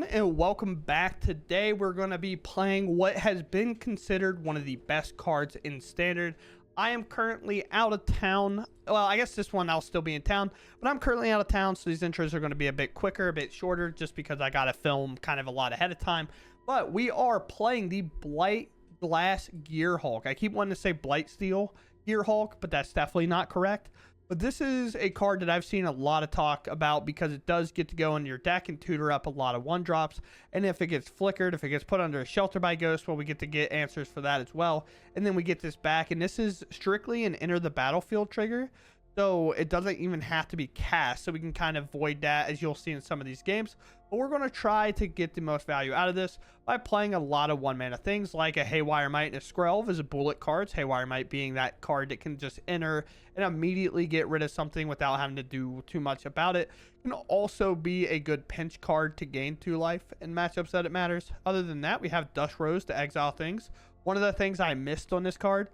everyone, and welcome back. Today we're going to be playing what has been considered one of the best cards in Standard. I am currently out of town. Well, I guess this one I'll still be in town, but I'm currently out of town, so these intros are going to be a bit quicker, a bit shorter, just because I got to film kind of a lot ahead of time. But we are playing the Blight Glass Gearhulk. I keep wanting to say Blight Steel Gearhulk, but that's definitely not correct. But this is a card that I've seen a lot of talk about because it does get to go into your deck and tutor up a lot of one drops. And if it gets flickered, if it gets put under a Shelter by Ghost, well, we get to get answers for that as well. And then we get this back. And this is strictly an enter the battlefield trigger. So it doesn't even have to be cast. So we can kind of void that, as you'll see in some of these games. But we're going to try to get the most value out of this by playing a lot of one mana things like a Haywire Might and a Skrelv as a bullet cards. Haywire Might being that card that can just enter and immediately get rid of something without having to do too much about it. It can also be a good pinch card to gain 2 life in matchups that it matters. Other than that, we have Dust Rose to exile things. One of the things I missed on this card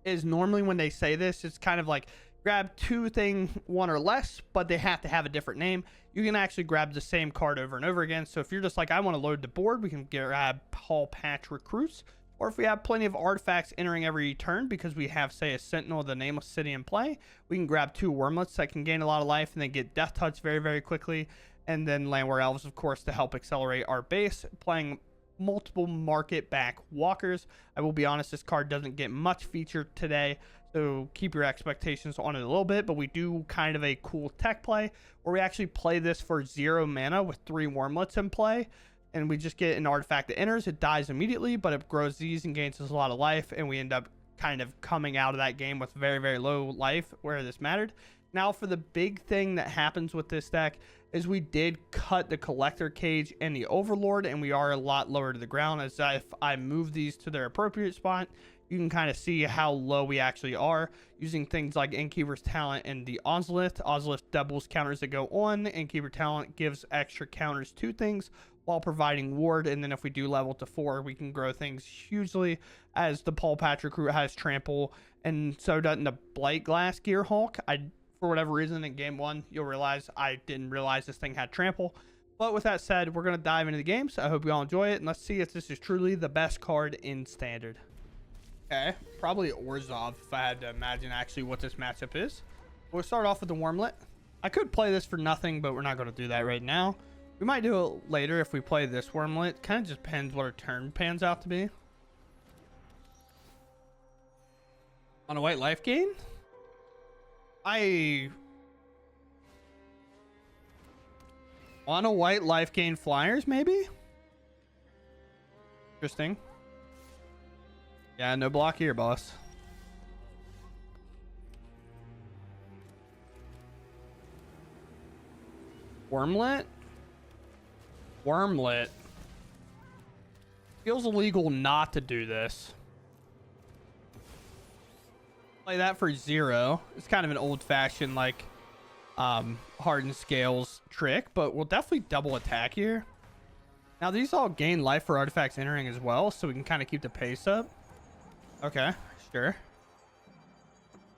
is normally when they say this, it's kind of like grab 2 thing 1 or less, but they have to have a different name. You can actually grab the same card over and over again. So if you're just like, I want to load the board, we can grab Paul Patch Recruits. Or if we have plenty of artifacts entering every turn because we have, say, a Sentinel of the Nameless City in play, we can grab 2 Wormlets that can gain a lot of life and then get Death Touch very, very quickly. And then Landware Elves, of course, to help accelerate our base, playing multiple market back walkers. I will be honest, this card doesn't get much featured today, so keep your expectations on it a little bit. But we do kind of a cool tech play where we actually play this for 0 mana with 3 Wormlets in play, and we just get an artifact that enters. It dies immediately, but it grows these and gains us a lot of life, and we end up kind of coming out of that game with very, very low life where this mattered. Now for the big thing that happens with this deck is we did cut the Collector Cage and the Overlord, and we are a lot lower to the ground. As if I move these to their appropriate spot, you can kind of see how low we actually are using things like Innkeeper's Talent and the Ozolith. Ozolith doubles counters that go on. Innkeeper Talent gives extra counters to things while providing ward, and then if we do level to 4, we can grow things hugely, as the Paul Patch Recruit has trample, and so doesn't the Blight Glass Gearhulk. For whatever reason, in game 1, you'll realize I didn't realize this thing had trample. But with that said, we're going to dive into the game, so I hope you all enjoy it, and let's see if this is truly the best card in Standard. Okay, probably Orzhov if I had to imagine actually what this matchup is. We'll start off with the Wormlet. I could play this for nothing, but we're not going to do that right now. We might do it later if we play this Wormlet. Kind of just depends what our turn pans out to be. On a white life gain? On a white life gain flyers, maybe? Interesting. Yeah, no block here, boss. Wormlet? Wormlet. Feels illegal not to do this. Play that for 0. It's kind of an old-fashioned, like, hardened scales trick, but we'll definitely double attack here. Now, these all gain life for artifacts entering as well, so we can kind of keep the pace up. Okay, sure.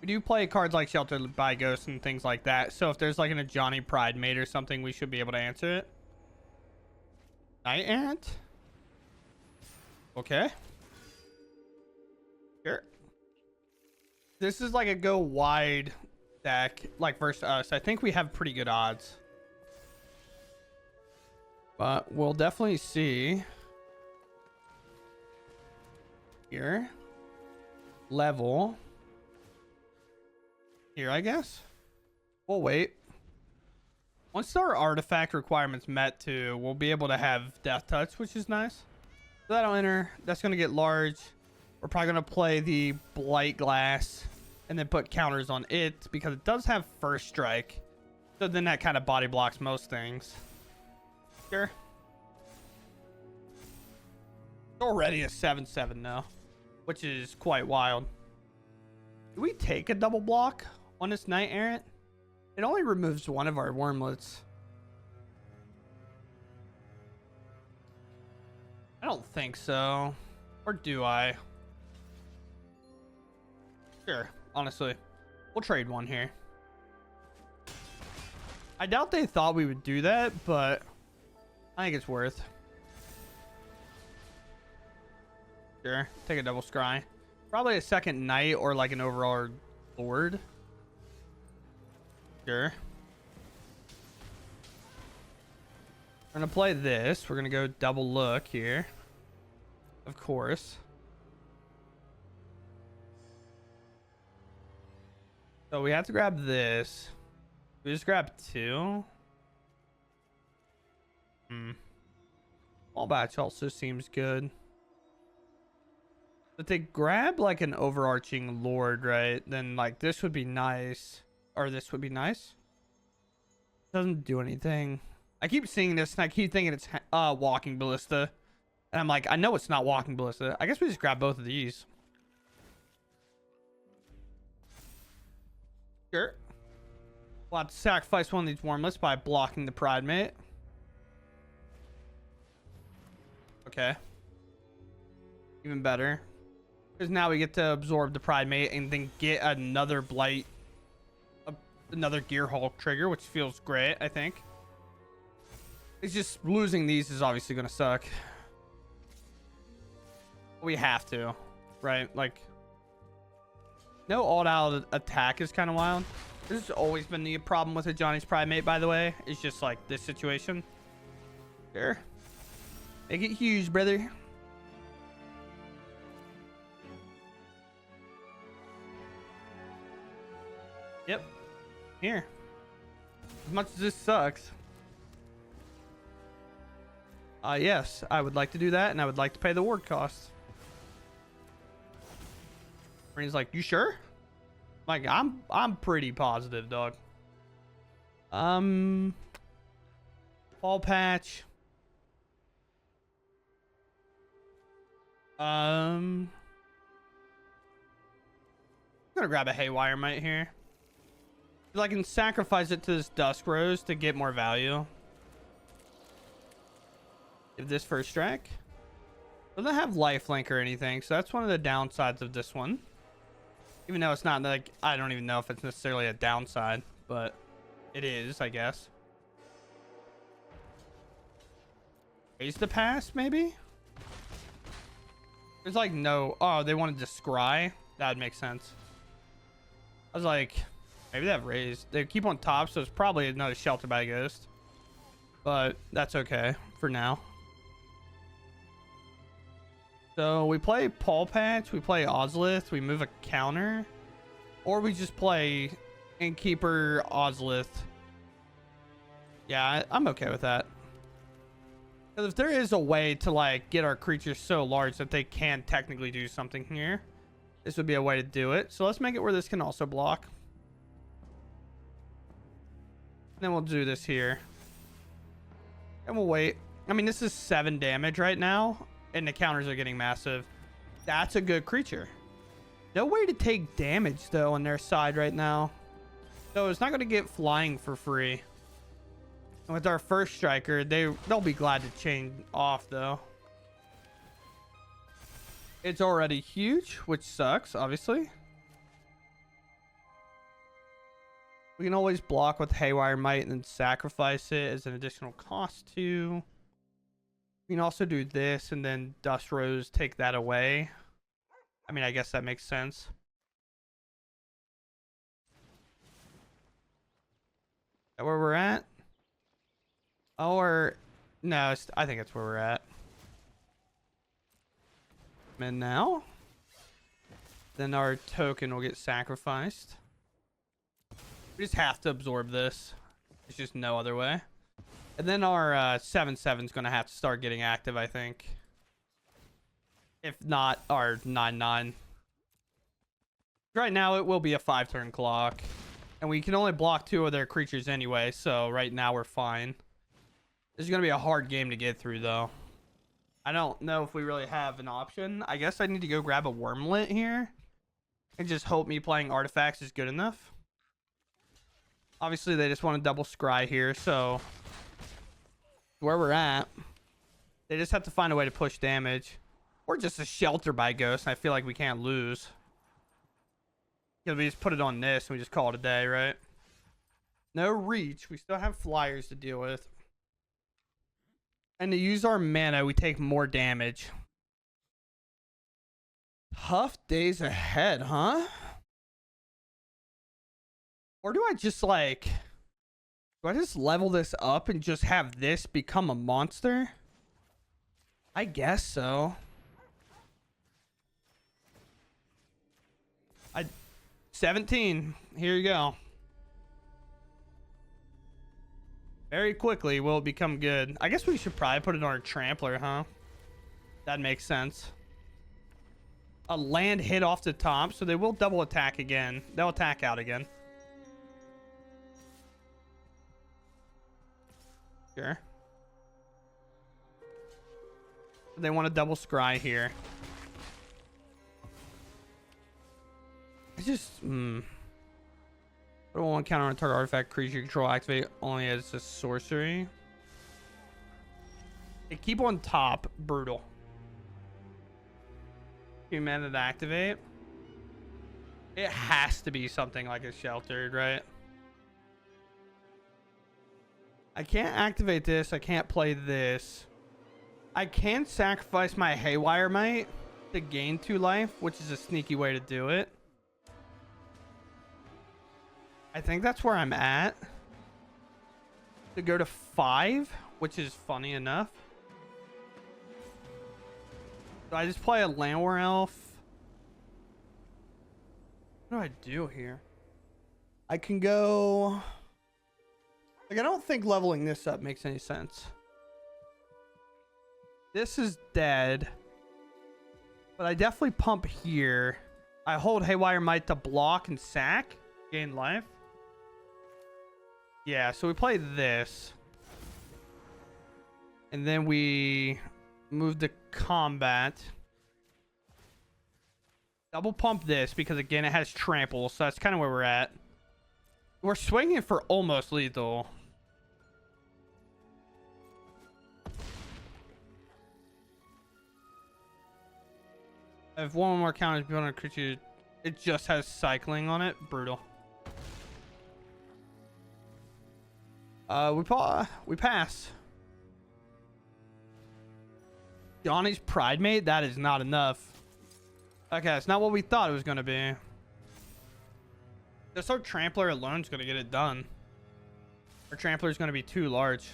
We do play cards like Shelter by Ghost and things like that, so if there's like a Johnny Pride Mate or something, we should be able to answer it. Night Ant? Okay. Sure. This is like a go wide deck, like versus us. I think we have pretty good odds. But we'll definitely see. Here. Level. Here, I guess. We'll wait. Once our artifact requirements met too, we'll be able to have Death Touch, which is nice. So that'll enter. That's going to get large. We're probably going to play the Blight Glass and then put counters on it because it does have First Strike. So then that kind of body blocks most things. Sure. It's already a 7/7 now, which is quite wild. Do we take a double block on this Knight Errant? It only removes 1 of our Wormlets. I don't think so. Or do I? Sure, honestly. We'll trade 1 here. I doubt they thought we would do that, but I think it's worth. Sure. Take a double scry. Probably a second knight or like an overall lord. Sure. We're going to play this. We're going to go double look here. Of course. So we have to grab this. We just grab 2. All batch also seems good. But they grab like an overarching lord, right? Then like this would be nice. Or this would be nice. Doesn't do anything. I keep seeing this and I keep thinking it's walking ballista. And I'm like, I know it's not walking ballista. I guess we just grab both of these. Sure. We'll have to sacrifice one of these wormlets by blocking the pride mate. Okay. Even better. Because now we get to absorb the pride mate and then get another blight. Another Gearhulk trigger, which feels great, I think. It's just losing these is obviously going to suck. We have to, right? Like, no all-out attack is kind of wild. This has always been the problem with a Johnny's Primate, by the way. It's just like this situation. Sure. Make it huge, brother. Yep. Here. As much as this sucks. Yes, I would like to do that, and I would like to pay the ward costs. Marina's like, you sure? Like, I'm pretty positive, dog. Fall patch. I'm gonna grab a haywire mite here. I can sacrifice it to this dusk rose to get more value. Give this first strike. Doesn't have lifelink or anything, so that's one of the downsides of this one. Even though it's not like, I don't even know if it's necessarily a downside, but it is, I guess. Raise the pass, maybe? There's like no, oh, they wanted to scry? That would make sense. I was like, maybe they have raised. They keep on top, so it's probably another shelter by ghost. But that's okay for now. So we play Paul Patch, we play Ozlith, we move a counter, or we just play Innkeeper Ozlith. Yeah, I'm okay with that. Because if there is a way to like get our creatures so large that they can technically do something here, this would be a way to do it. So let's make it where this can also block. And then we'll do this here. And we'll wait. I mean, this is 7 damage right now. And the counters are getting massive. That's a good creature. No way to take damage, though, on their side right now. So it's not going to get flying for free. And with our first striker, they'll be glad to chain off, though. It's already huge, which sucks, obviously. We can always block with Haywire Might and then sacrifice it as an additional cost, too. We can also do this and then Dust Rose, take that away. I mean, I guess that makes sense. Is that where we're at? Or no, I think that's where we're at. And now, then our token will get sacrificed. We just have to absorb this. There's just no other way. And then our 7/7 is going to have to start getting active, I think. If not, our 9/9. Right now, it will be a 5-turn clock. And we can only block 2 of their creatures anyway, so right now we're fine. This is going to be a hard game to get through, though. I don't know if we really have an option. I guess I need to go grab a Wormlet here. And just hope me playing artifacts is good enough. Obviously, they just want to double scry here, so where we're at, they just have to find a way to push damage. Or just a shelter by ghost. I feel like we can't lose. Because we just put it on this and we just call it a day, right? No reach. We still have flyers to deal with. And to use our mana, we take more damage. Tough days ahead, huh? Or do I just like... Do I just level this up and just have this become a monster? I guess so. 17. Here you go. Very quickly will it become good. I guess we should probably put it on our trampler, huh? That makes sense. A land hit off the top, so they will double attack again. They'll attack out again. Sure. They want to double scry here. It's just I don't want to counter on a target artifact creature you control activate only as a sorcery. They keep on top. Brutal. 2 mana to activate. It has to be something like a sheltered, right? I can't activate this. I can't play this. I can sacrifice my Haywire Might to gain 2 life, which is a sneaky way to do it. I think that's where I'm at. To go to 5, which is funny enough. Do I just play a Landwar Elf? What do I do here? I can go... Like, I don't think leveling this up makes any sense. This is dead. But I definitely pump here. I hold Haywire Might to block and sack. Gain life. Yeah, so we play this. And then we move to combat. Double pump this because, again, it has trample. So that's kind of where we're at. We're swinging for almost lethal. If one more counter is built on a creature, it just has cycling on it. Brutal. We pass. Johnny's Pride Mate? That is not enough. Okay, it's not what we thought it was going to be. Just our Trampler alone is going to get it done. Our Trampler is going to be too large.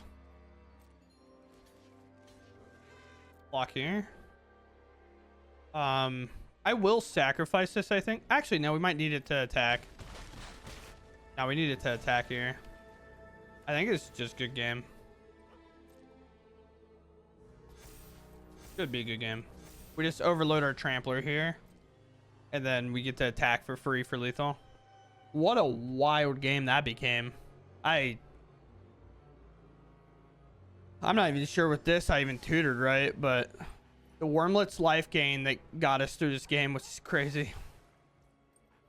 Block here. I will sacrifice this, I think. Actually, no, we might need it to attack. No, we need it to attack here. I think it's just good game. Should be a good game. We just overload our Trampler here. And then we get to attack for free for lethal. What a wild game that became. I'm not even sure with this I even tutored right, but the Wormlet's life gain that got us through this game was just crazy.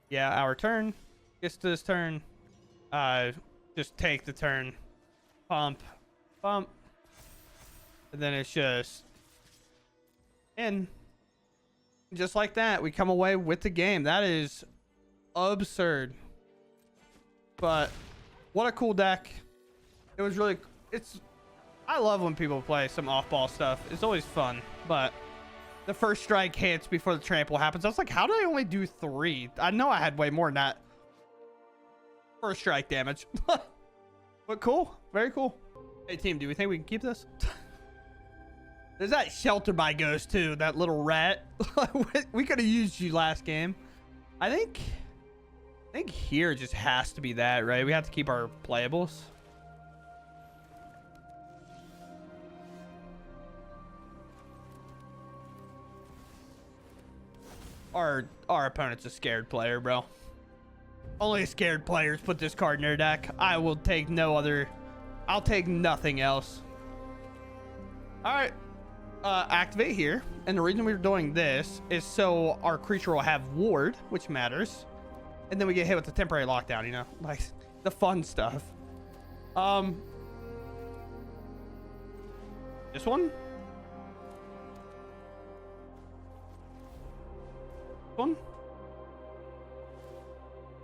Yeah, our turn. Gets to this turn. Just take the turn. Pump. Pump. And then it's just in. Just like that, we come away with the game. That is absurd. But what a cool deck. It was really... I love when people play some off-ball stuff. It's always fun. But the first strike hits before the trample happens. I was like, how did I only do 3? I know I had way more than that. First strike damage. But cool. Very cool. Hey, team, do we think we can keep this? There's that shelter by ghost, too. That little rat. We could have used you last game. I think here just has to be that, right? We have to keep our playables. Our opponent's a scared player, bro. Only scared players put this card in their deck. I will take no other... I'll take nothing else. All right. Activate here. And the reason we're doing this is so our creature will have ward, which matters. And then we get hit with the temporary lockdown, you know? Like, the fun stuff. This one? One?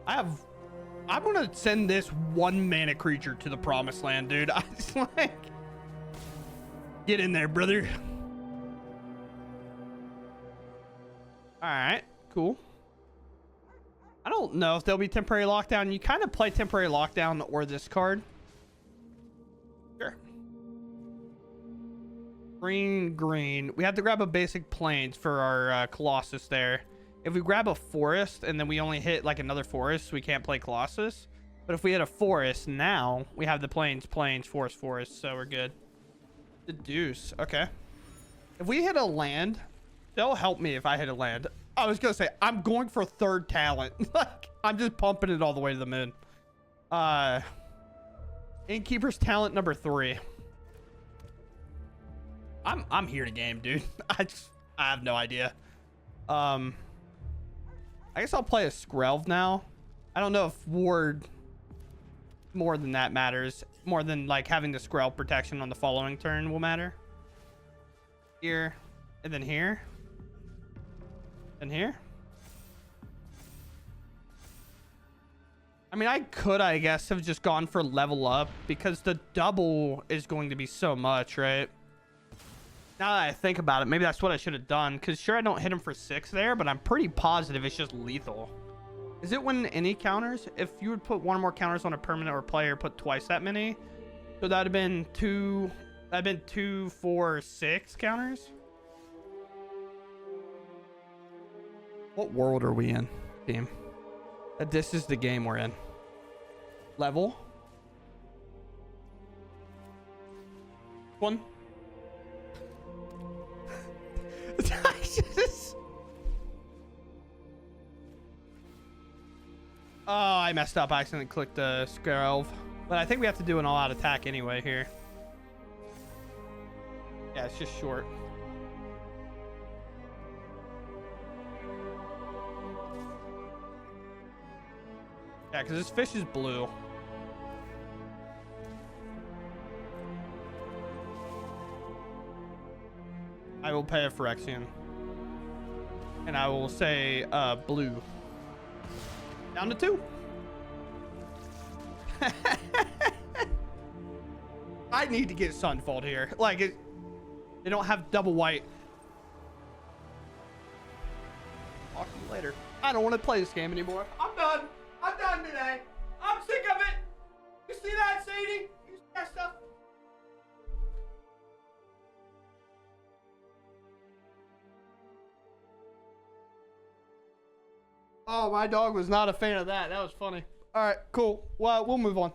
I'm gonna send this 1 mana creature to the promised land, dude. I just like... Get in there, brother. All right, cool. I don't know if there'll be temporary lockdown. You kind of play temporary lockdown or this card. Sure. Green. We have to grab a basic plains for our Colossus there. If we grab a forest and then we only hit like another forest, we can't play Colossus. But if we hit a forest now, we have the plains, forest, so we're good. The deuce. Okay. If we hit a land, they'll help me if I hit a land. I was gonna say I'm going for third talent. Like I'm just pumping it all the way to the moon. Innkeeper's talent number 3. I'm here to game, dude. I have no idea. I guess I'll play a Skrelv now. I don't know if ward more than that matters. More than like having the Skrelv protection on the following turn will matter. Here and then here. And here. I mean, I could, I guess, have just gone for level up because the double is going to be so much, right? Now that I think about it, maybe that's what I should have done. Because sure, I don't hit him for 6 there, but I'm pretty positive it's just lethal. Is it when any counters? If you would put 1 or more counters on a permanent or player, put twice that many. So that'd have been 2. That'd been 2, 4, 6 counters. What world are we in, team? This is the game we're in. Level. 1. Oh, I messed up. I accidentally clicked the Skrelv. But I think we have to do an all-out attack anyway here. Yeah, it's just short. Yeah, because this fish is blue. I will pay a Phyrexian. And I will say blue. Down to 2. I need to get Sunfold here. Like, they don't have double white. Talk to you later. I don't want to play this game anymore. I'm done. I'm done today. I'm sick of it. You see that, Sadie? You see that stuff? Oh, my dog was not a fan of that. That was funny. All right, cool. Well, we'll move on.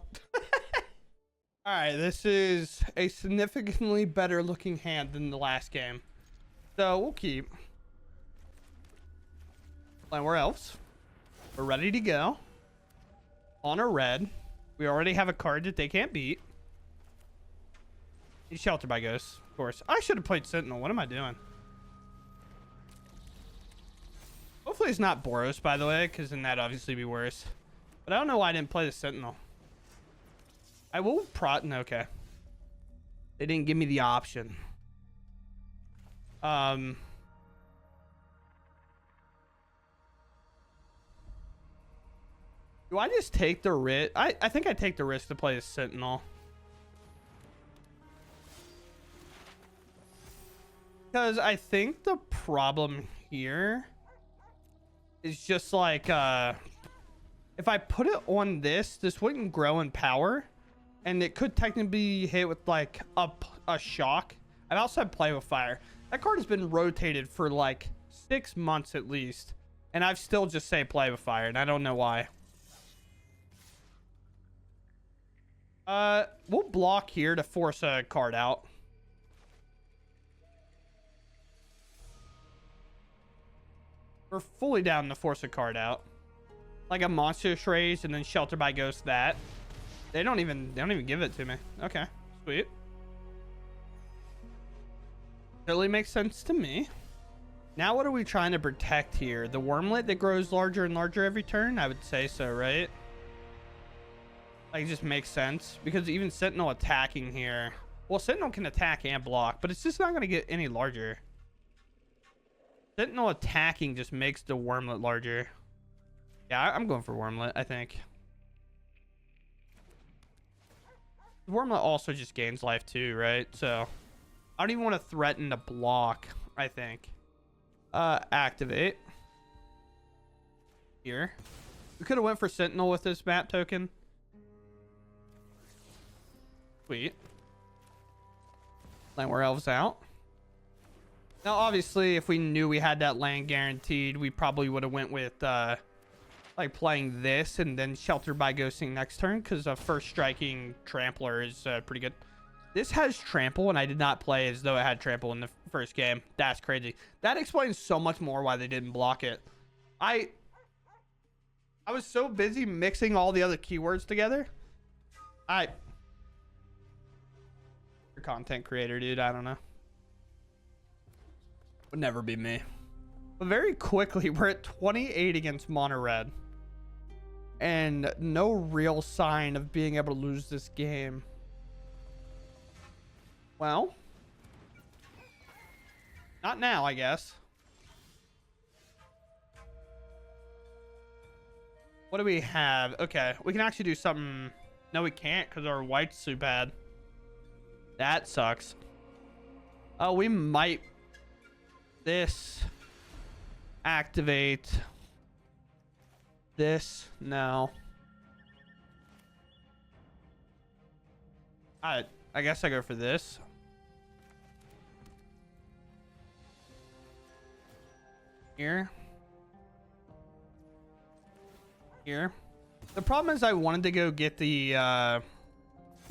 All right, this is a significantly better looking hand than the last game. So we'll keep. And we're elves. We're ready to go. On a red. We already have a card that they can't beat. He's Sheltered by Ghosts, of course. I should have played Sentinel. What am I doing? Hopefully it's not Boros, by the way, because then that'd obviously be worse. But I don't know why I didn't play the Sentinel. I will no, okay. They didn't give me the option. Do I just take the risk? I think I take the risk to play the Sentinel. Because I think the problem here is just like, if I put it on this wouldn't grow in power. And it could technically be hit with like a shock. I've also had Play with Fire. That card has been rotated for like 6 months at least. And I've still just say Play with Fire. And I don't know why. We'll block here to force a card out. We're fully down to force a card out. Like a Monstrous Raise and then Shelter by Ghost that. They don't even give it to me. Okay, sweet. Totally makes sense to me. Now what are we trying to protect here? The Wormlet that grows larger and larger every turn? I would say so, right? Like, it just makes sense. Because even Sentinel attacking here... Well, Sentinel can attack and block, but it's just not going to get any larger. Sentinel attacking just makes the Wormlet larger. Yeah, I'm going for Wormlet, I think. Wormlet also just gains life too, right? So I don't even want to threaten to block, I think. Activate. Here. We could have went for Sentinel with this map token. Sweet. Land War Elves out. Now, obviously, if we knew we had that land guaranteed, we probably would have went with, like, playing this and then Shelter by Ghosting next turn, because a first striking Trampler is pretty good. This has Trample, and I did not play as though it had Trample in the first game. That's crazy. That explains so much more why they didn't block it. I was so busy mixing all the other keywords together. You're a content creator, dude. I don't know. Would never be me. But very quickly, we're at 28 against Mono Red. And no real sign of being able to lose this game. Well, not now, I guess. What do we have? Okay, we can actually do something. No, we can't because our white's too bad. That sucks. Oh, we might... This. Activate. This. No. I guess I go for this. Here. Here. The problem is I wanted to go get the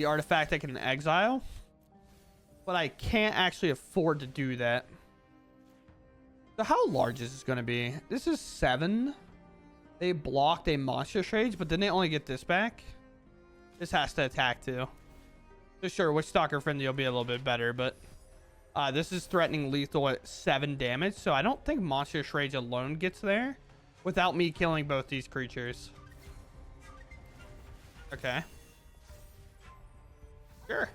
artifact I can exile, but I can't actually afford to do that. So how large is this going to be? This is 7. They blocked a monster trades, but then they only get this back. This has to attack too. So sure, Witch Stalker Friendly will be a little bit better, but this is threatening lethal at 7 damage, so I don't think monster trades alone gets there without me killing both these creatures. Okay. Sure.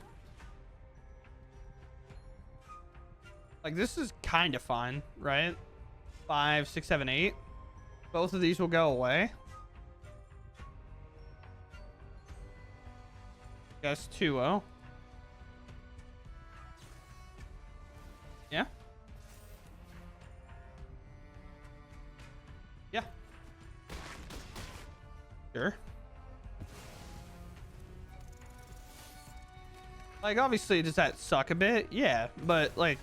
Like, this is kind of fine, right? 5, 6, 7, 8. Both of these will go away. Guess 2-0. Yeah. Yeah. Sure. Like, obviously, does that suck a bit? Yeah, but, like,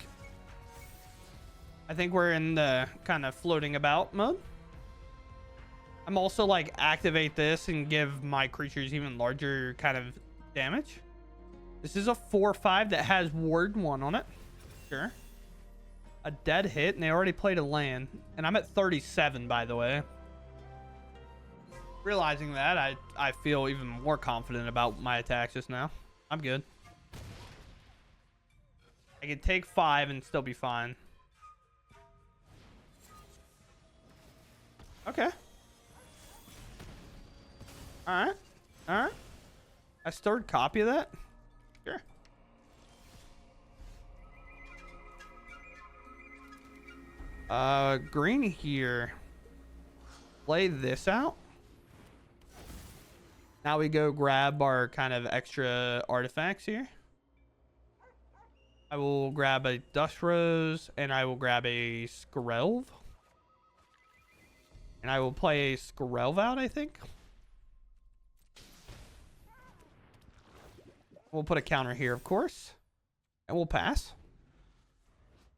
I think we're in the kind of floating about mode. I'm also, like, activate this and give my creatures even larger kind of damage. This is a 4/5 that has Ward 1 on it. Sure. A dead hit, and they already played a land. And I'm at 37, by the way. Realizing that, I feel even more confident about my attacks just now. I'm good. I can take 5 and still be fine. Okay. Alright. Alright. I stored copy of that? Sure. Green here. Play this out. Now we go grab our kind of extra artifacts here. I will grab a Dust Rose and I will grab a Skrelv. And I will play a Skrelv out, I think. We'll put a counter here, of course. And we'll pass.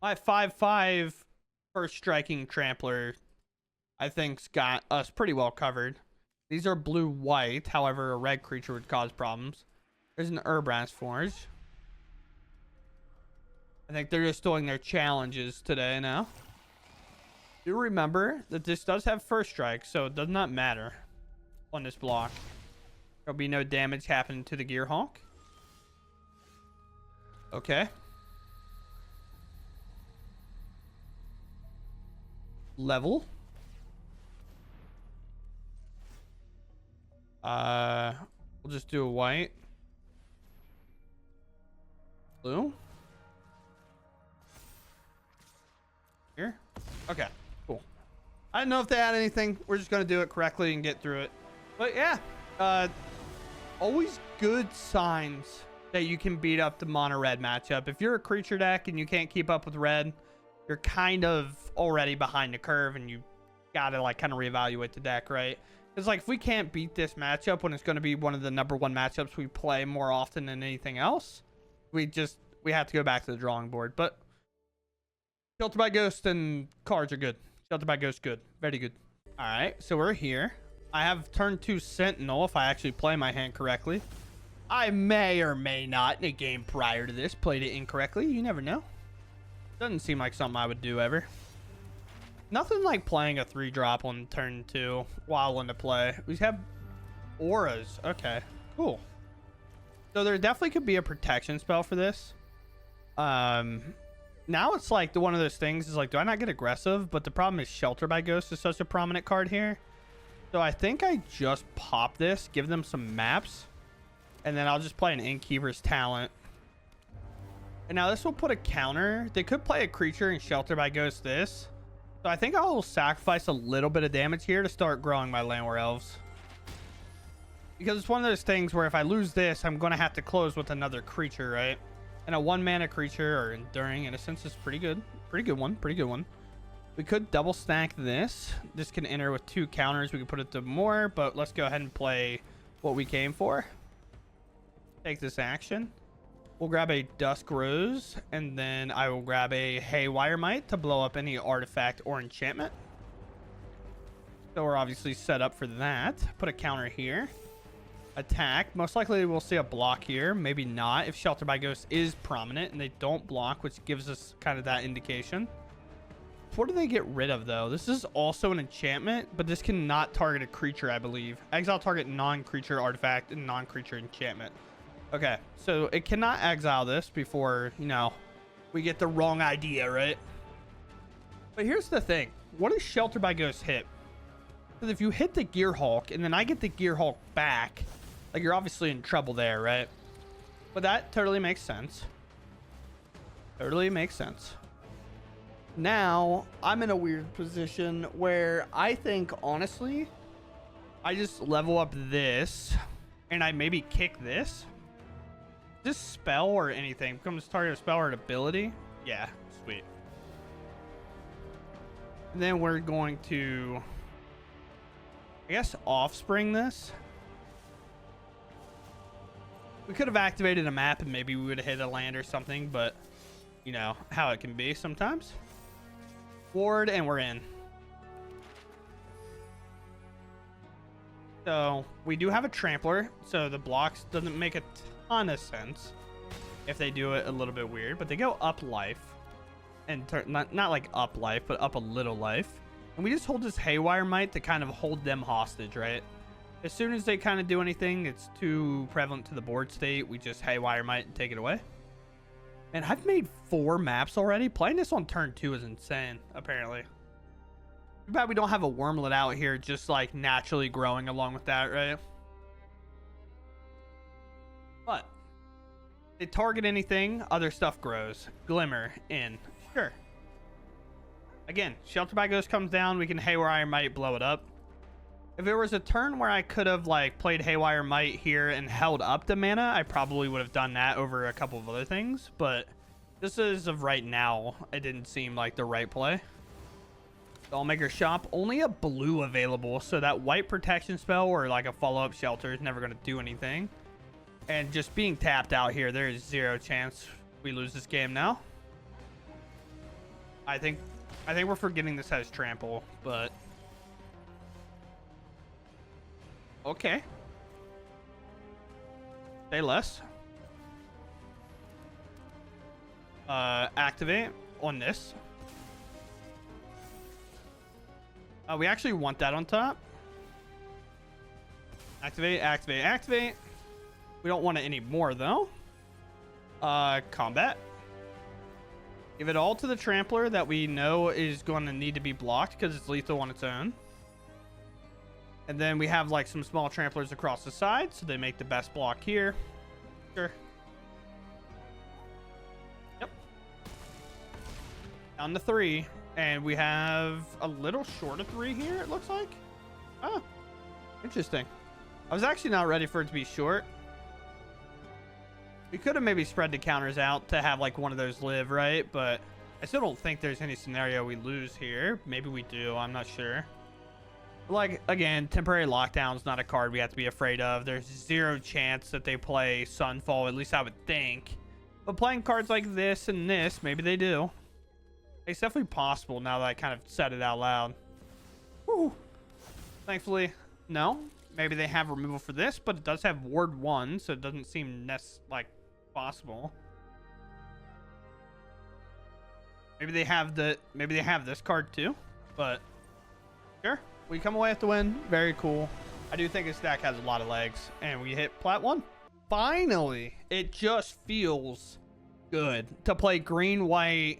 My 5/5 first striking Trampler, I think's got us pretty well covered. These are blue-white. However, a red creature would cause problems. There's an Urbrass Forge. I think they're just doing their challenges today now. Do remember that this does have first strike, so it does not matter on this block. There'll be no damage happening to the Gearhulk. Okay. Level. We'll just do a white. Blue. Here. Okay. Cool. I don't know if they had anything. We're just gonna do it correctly and get through it. But yeah, always good signs that you can beat up the mono red matchup. If you're a creature deck and you can't keep up with red, you're kind of already behind the curve, and you gotta like kind of reevaluate the deck, right? It's like if we can't beat this matchup when it's going to be one of the #1 matchups we play more often than anything else, we have to go back to the drawing board. But Shelter by Ghost and cards are good. Shelter by Ghost, good. Very good. All right, so we're here. I have turn 2 Sentinel if I actually play my hand correctly. I may or may not, in a game prior to this, played it incorrectly. You never know. Doesn't seem like something I would do ever. Nothing like playing a 3-drop on turn 2 while into play. We have auras. Okay, cool. So there definitely could be a protection spell for this. Now it's like one of those things is like, do I not get aggressive? But the problem is Shelter by Ghost is such a prominent card here. So I think I just pop this, give them some maps, and then I'll just play an Innkeeper's Talent. And now this will put a counter. They could play a creature and Shelter by Ghost this. So I think I'll sacrifice a little bit of damage here to start growing my Landware Elves. Because it's one of those things where if I lose this, I'm going to have to close with another creature, right? And a 1-mana creature or Enduring Innocence is pretty good. Pretty good one. Pretty good one. We could double stack this. This can enter with 2 counters. We could put it to more, but let's go ahead and play what we came for. Take this action. We'll grab a Dusk Rose, and then I will grab a Haywire Might to blow up any artifact or enchantment. So we're obviously set up for that. Put a counter here. Attack. Most likely we'll see a block here. Maybe not if Shelter by Ghost is prominent and they don't block, which gives us kind of that indication. What do they get rid of, though? This is also an enchantment, but this cannot target a creature, I believe. Exile target non-creature artifact and non-creature enchantment. Okay, so it cannot exile this before, you know, we get the wrong idea, right? But here's the thing. What does Shelter by Ghost hit? Because if you hit the Gearhulk and then I get the Gearhulk back, like, you're obviously in trouble there, right? But that totally makes sense. Totally makes sense. Now, I'm in a weird position where I think, honestly, I just level up this and I maybe kick this. This spell or anything becomes target of spell or an ability. Yeah, sweet. And then we're going to, I guess, offspring this. We could have activated a map and maybe we would have hit a land or something, but you know how it can be sometimes. Ward, and we're in. So we do have a trampler, so the blocks doesn't make a ton of sense if they do it a little bit weird, but they go up life and not like up life, but up a little life, and we just hold this Haywire Might to kind of hold them hostage, right? As soon as they kind of do anything it's too prevalent to the board state, we just Haywire Might and take it away. And I've made 4 maps already. Playing this on turn 2 is insane, apparently. Too bad we don't have a Wormlet out here just like naturally growing along with that, right? But they target anything, other stuff grows. Glimmer in. Sure. Again, Shelter by Ghost comes down, we can Haywire Might blow it up. If there was a turn where I could have like played Haywire Might here and held up the mana, I probably would have done that over a couple of other things. But this is of right now, it didn't seem like the right play. Dollmaker Shop, only a blue available, so that white protection spell or like a follow-up shelter is never going to do anything. And just being tapped out here, there is 0 chance we lose this game now. I think we're forgetting this has trample, but okay. Say less. Activate on this. We actually want that on top. Activate, activate, activate. We don't want it anymore though. Combat. Give it all to the Trampler that we know is going to need to be blocked because it's lethal on its own. And then we have like some small Tramplers across the side, so they make the best block here. Sure. Yep. Down to 3. And we have a little short of 3 here, it looks like. Oh, interesting. I was actually not ready for it to be short. We could have maybe spread the counters out to have like one of those live, right? But I still don't think there's any scenario we lose here. Maybe we do. I'm not sure. Like, again, temporary lockdown's not a card we have to be afraid of. There's zero chance that they play Sunfall, at least I would think. But playing cards like this and this, maybe they do. It's definitely possible now that I kind of said it out loud. Whew. Thankfully, no. Maybe they have removal for this, but it does have Ward 1, so it doesn't seem like possible. Maybe they have this card too, but sure. We come away with the win. Very cool. I do think his deck has a lot of legs, and we hit plat 1. Finally, it just feels good to play green, white.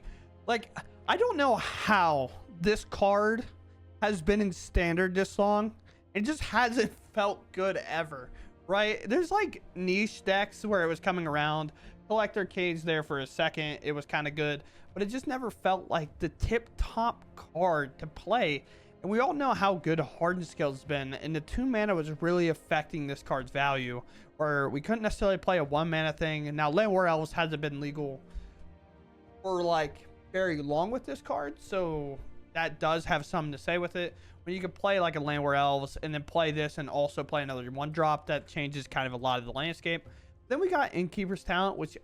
Like, I don't know how this card has been in standard this long. It just hasn't felt good ever, right? There's like niche decks where it was coming around. Collector Cage there for a second. It was kind of good, but it just never felt like the tip top card to play. And we all know how good Harden Skill's been, and the 2 mana was really affecting this card's value, where we couldn't necessarily play a 1 mana thing. And now Land War Elves hasn't been legal for like very long with this card, so that does have something to say with it. When you can play like a Land War Elves and then play this and also play another 1-drop, that changes kind of a lot of the landscape. Then we got Innkeeper's Talent, which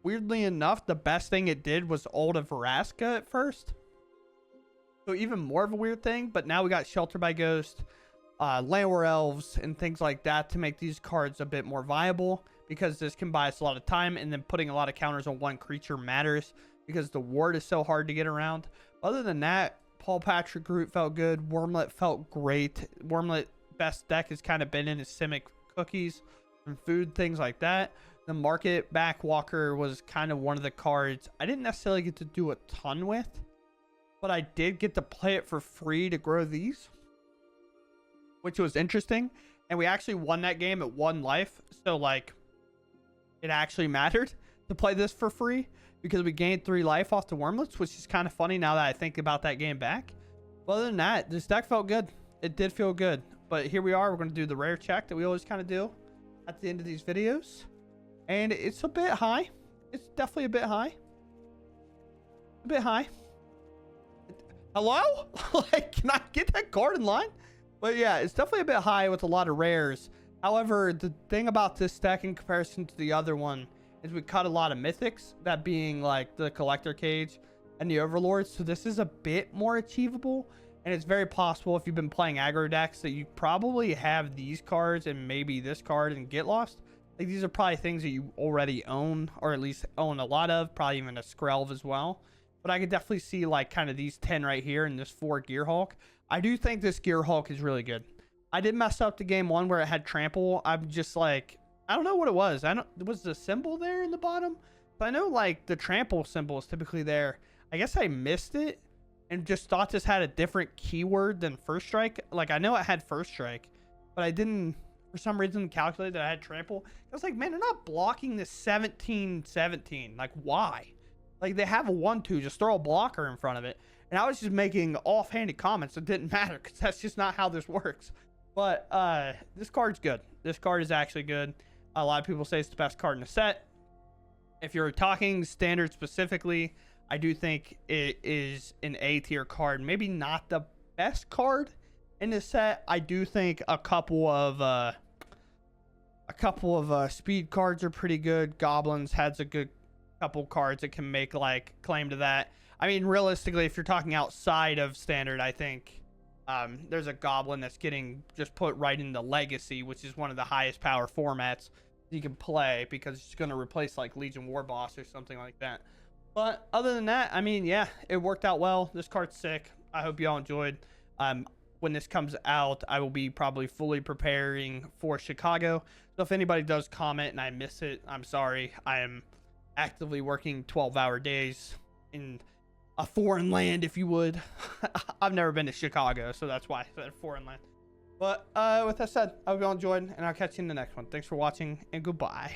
weirdly enough, the best thing it did was ult of Vraska at first. So even more of a weird thing, but now we got Shelter by Ghost, Land War Elves, and things like that to make these cards a bit more viable, because this can buy us a lot of time, and then putting a lot of counters on one creature matters because the ward is so hard to get around. Other than that, Paul Patrick Groot felt good. Wormlet felt great. Wormlet best deck has kind of been in his Simic cookies and food, things like that. The Market Backwalker was kind of one of the cards I didn't necessarily get to do a ton with, but I did get to play it for free to grow these, which was interesting. And we actually won that game at 1 life. So like it actually mattered to play this for free because we gained 3 life off the Wormlets, which is kind of funny now that I think about that game back. But other than that, this deck felt good. It did feel good. But here we are. We're going to do the rare check that we always kind of do at the end of these videos. And it's a bit high. It's definitely a bit high. A bit high. Hello? Like, can I get that card in line? But yeah, it's definitely a bit high with a lot of rares. However, the thing about this deck in comparison to the other one is we cut a lot of mythics, that being like the Collector Cage and the Overlord. So this is a bit more achievable. And it's very possible if you've been playing aggro decks that you probably have these cards and maybe this card and Get Lost. Like, these are probably things that you already own, or at least own a lot of, probably even a Skrelv as well. But I could definitely see like kind of these 10 right here and this 4 Gearhulk. I do think this Gearhulk is really good. I did mess up the game 1 where it had trample. I'm just like, I don't know what it was. Was the symbol there in the bottom? But I know like the trample symbol is typically there. I guess I missed it and just thought this had a different keyword than First Strike. Like, I know it had First Strike, but I didn't for some reason calculate that I had trample. I was like, man, they're not blocking this 17-17. Like, why? Like, they have a 1-2, just throw a blocker in front of it. And I was just making offhanded comments. It didn't matter because that's just not how this works. But this card's good. This card is actually good. A lot of people say it's the best card in the set. If you're talking standard specifically, I do think it is an A tier card. Maybe not the best card in the set. I do think a couple of speed cards are pretty good. Goblins has a good couple cards that can make like claim to that. I mean, realistically, if you're talking outside of standard, I think there's a goblin that's getting just put right into Legacy, which is one of the highest power formats you can play because it's going to replace like Legion War Boss or something like that. But other than that, I mean, yeah, it worked out well. This card's sick. I hope y'all enjoyed. When this comes out, I will be probably fully preparing for Chicago. So if anybody does comment and I miss it, I'm sorry. I am actively working 12-hour days in a foreign land, if you would. I've never been to Chicago, so that's why I said foreign land. But with that said, I hope y'all enjoyed, and I'll catch you in the next one. Thanks for watching, and goodbye.